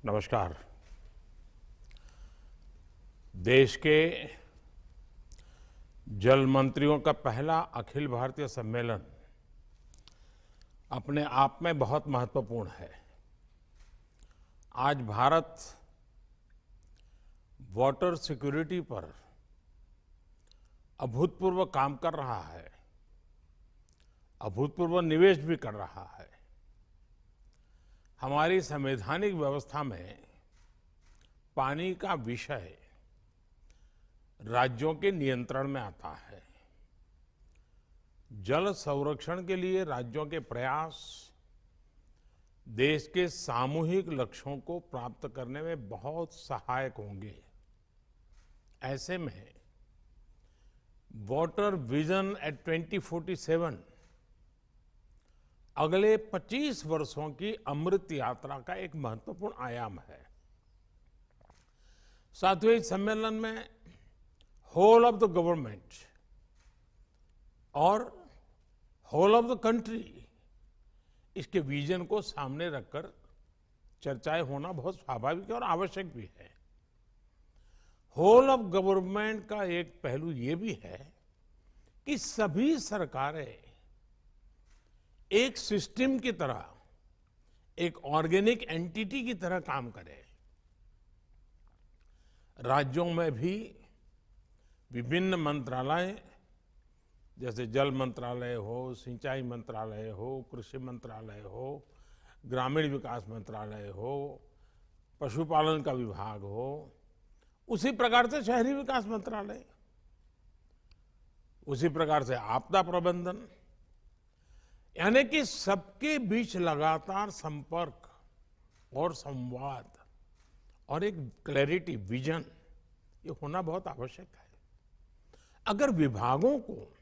नमस्कार। देश के जल मंत्रियों का पहला अखिल भारतीय सम्मेलन अपने आप में बहुत महत्वपूर्ण है। आज भारत वाटर सिक्योरिटी पर अभूतपूर्व काम कर रहा है, अभूतपूर्व निवेश भी कर रहा है। हमारी संवैधानिक व्यवस्था में पानी का विषय राज्यों के नियंत्रण में आता है। जल संरक्षण के लिए राज्यों के प्रयास देश के सामूहिक लक्ष्यों को प्राप्त करने में बहुत सहायक होंगे। ऐसे में वाटर विजन एट 2047 अगले 25 वर्षों की अमृत यात्रा का एक महत्वपूर्ण आयाम है। साथियों, इस सम्मेलन में होल ऑफ द गवर्नमेंट और होल ऑफ द कंट्री इसके विजन को सामने रखकर चर्चाएं होना बहुत स्वाभाविक और आवश्यक भी है। होल ऑफ गवर्नमेंट का एक पहलू ये भी है कि सभी सरकारें एक सिस्टम की तरह, एक ऑर्गेनिक एंटिटी की तरह काम करें। राज्यों में भी विभिन्न मंत्रालय जैसे जल मंत्रालय हो, सिंचाई मंत्रालय हो, कृषि मंत्रालय हो, ग्रामीण विकास मंत्रालय हो, पशुपालन का विभाग हो, उसी प्रकार से शहरी विकास मंत्रालय, उसी प्रकार से आपदा प्रबंधन, यानी कि सबके बीच लगातार संपर्क और संवाद और एक क्लैरिटी, विजन, ये होना बहुत आवश्यक है। अगर विभागों को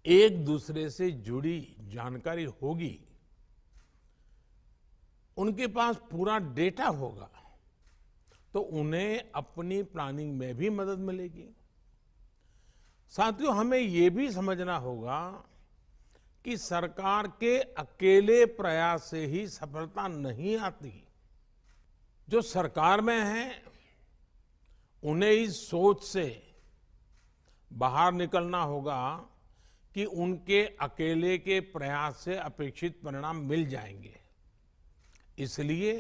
एक दूसरे से जुड़ी जानकारी होगी, उनके पास पूरा डेटा होगा, तो उन्हें अपनी प्लानिंग में भी मदद मिलेगी। साथियों, हमें ये भी समझना होगा कि सरकार के अकेले प्रयास से ही सफलता नहीं आती। जो सरकार में है उन्हें इस सोच से बाहर निकलना होगा कि उनके अकेले के प्रयास से अपेक्षित परिणाम मिल जाएंगे। इसलिए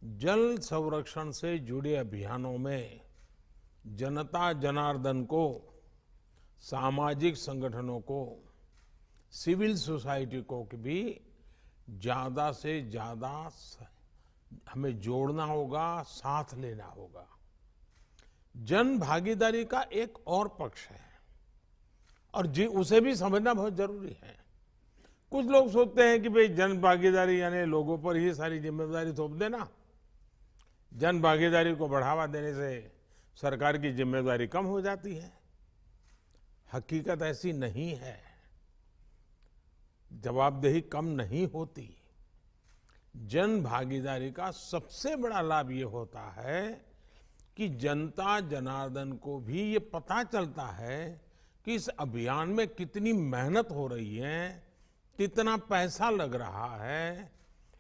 जल संरक्षण से जुड़े अभियानों में जनता जनार्दन को, सामाजिक संगठनों को, सिविल सोसाइटी को भी ज्यादा से ज्यादा हमें जोड़ना होगा, साथ लेना होगा। जन भागीदारी का एक और पक्ष है और उसे भी समझना बहुत जरूरी है। कुछ लोग सोचते हैं कि भाई जन भागीदारी यानी लोगों पर ही सारी जिम्मेदारी थोप देना, जन भागीदारी को बढ़ावा देने से सरकार की जिम्मेदारी कम हो जाती है। हकीकत ऐसी नहीं है, जवाबदेही कम नहीं होती। जन भागीदारी का सबसे बड़ा लाभ ये होता है कि जनता जनार्दन को भी ये पता चलता है कि इस अभियान में कितनी मेहनत हो रही है, कितना पैसा लग रहा है,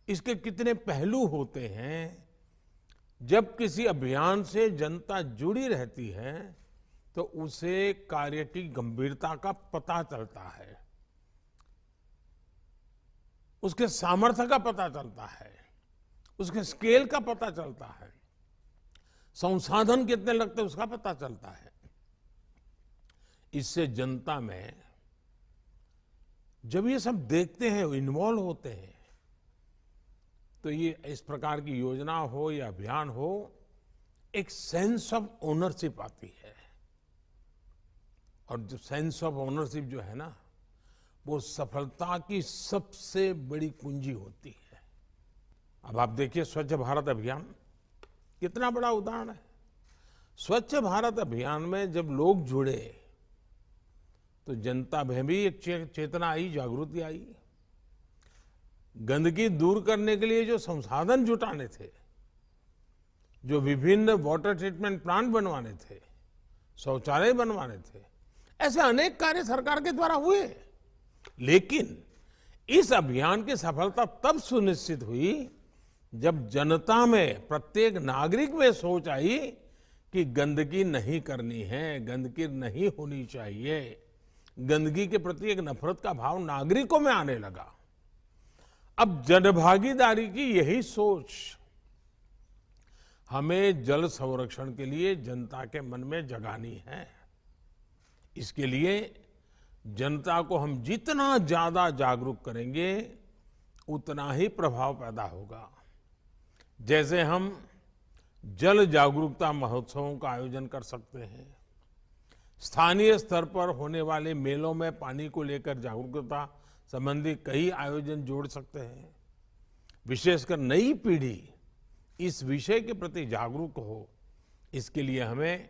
इसके कितने पहलू होते हैं। जब किसी अभियान से जनता जुड़ी रहती है तो उसे कार्य की गंभीरता का पता चलता है, उसके सामर्थ्य का पता चलता है, उसके स्केल का पता चलता है, संसाधन कितने लगते हैं उसका पता चलता है। इससे जनता में जब ये सब देखते हैं, इन्वॉल्व होते हैं, तो ये इस प्रकार की योजना हो या अभियान हो, एक सेंस ऑफ ओनरशिप आती है। और जो सेंस ऑफ ओनरशिप जो है ना, वो सफलता की सबसे बड़ी कुंजी होती है। अब आप देखिए, स्वच्छ भारत अभियान कितना बड़ा उदाहरण है। स्वच्छ भारत अभियान में जब लोग जुड़े तो जनता में भी एक चेतना आई, जागृति आई। गंदगी दूर करने के लिए जो संसाधन जुटाने थे, जो विभिन्न वाटर ट्रीटमेंट प्लांट बनवाने थे, शौचालय बनवाने थे, ऐसे अनेक कार्य सरकार के द्वारा हुए। लेकिन इस अभियान की सफलता तब सुनिश्चित हुई जब जनता में, प्रत्येक नागरिक में सोच आई कि गंदगी नहीं करनी है, गंदगी नहीं होनी चाहिए, गंदगी के प्रति एक नफरत का भाव नागरिकों में आने लगा। अब जनभागीदारी की यही सोच हमें जल संरक्षण के लिए जनता के मन में जगानी है। इसके लिए जनता को हम जितना ज्यादा जागरूक करेंगे उतना ही प्रभाव पैदा होगा। जैसे हम जल जागरूकता महोत्सवों का आयोजन कर सकते हैं, स्थानीय स्तर पर होने वाले मेलों में पानी को लेकर जागरूकता संबंधी कई आयोजन जोड़ सकते हैं। विशेषकर नई पीढ़ी इस विषय के प्रति जागरूक हो, इसके लिए हमें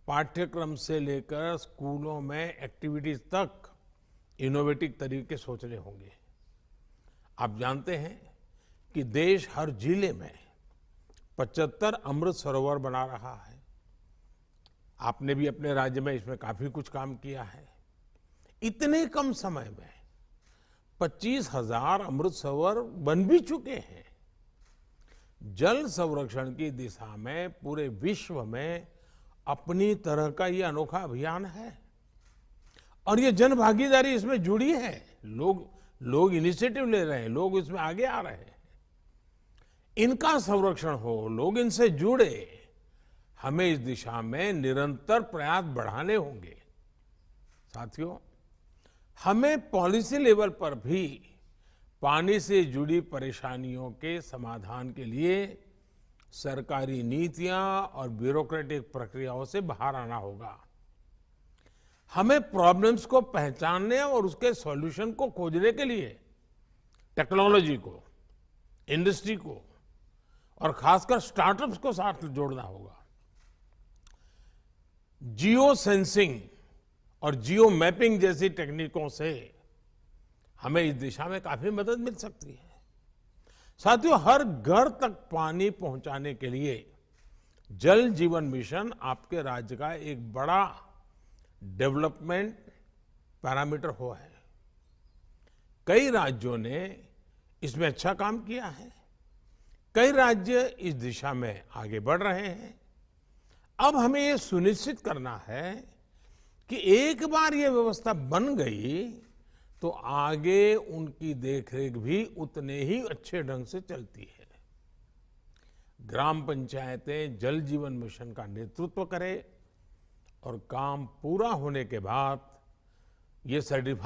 पाठ्यक्रम से लेकर स्कूलों में एक्टिविटीज तक इनोवेटिव तरीके सोचने होंगे। आप जानते हैं कि देश हर जिले में 75 अमृत सरोवर बना रहा है। आपने भी अपने राज्य में इसमें काफी कुछ काम किया है। इतने कम समय में 25,000 अमृत सरोवर बन भी चुके हैं। जल संरक्षण की दिशा में पूरे विश्व में अपनी तरह का ये अनोखा अभियान है और ये जन भागीदारी इसमें जुड़ी है। लोग इनिशिएटिव ले रहे हैं, लोग इसमें आगे आ रहे हैं। इनका संरक्षण हो, लोग इनसे जुड़े, हमें इस दिशा में निरंतर प्रयास बढ़ाने होंगे। साथियों, हमें पॉलिसी लेवल पर भी पानी से जुड़ी परेशानियों के समाधान के लिए सरकारी नीतियां और ब्यूरोक्रेटिक प्रक्रियाओं से बाहर आना होगा। हमें प्रॉब्लम्स को पहचानने और उसके सॉल्यूशन को खोजने के लिए टेक्नोलॉजी को, इंडस्ट्री को और खासकर स्टार्टअप्स को साथ जोड़ना होगा। जियो सेंसिंग और जियो मैपिंग जैसी टेक्निकों से हमें इस दिशा में काफी मदद मिल सकती है। साथियों, हर घर तक पानी पहुंचाने के लिए जल जीवन मिशन आपके राज्य का एक बड़ा डेवलपमेंट पैरामीटर हुआ है। कई राज्यों ने इसमें अच्छा काम किया है, कई राज्य इस दिशा में आगे बढ़ रहे हैं। अब हमें ये सुनिश्चित करना है कि एक बार ये व्यवस्था बन गई तो आगे उनकी देखरेख भी उतने ही अच्छे ढंग से चलती है। ग्राम पंचायतें जल जीवन मिशन का नेतृत्व करें और काम पूरा होने के बाद ये सर्टिफाई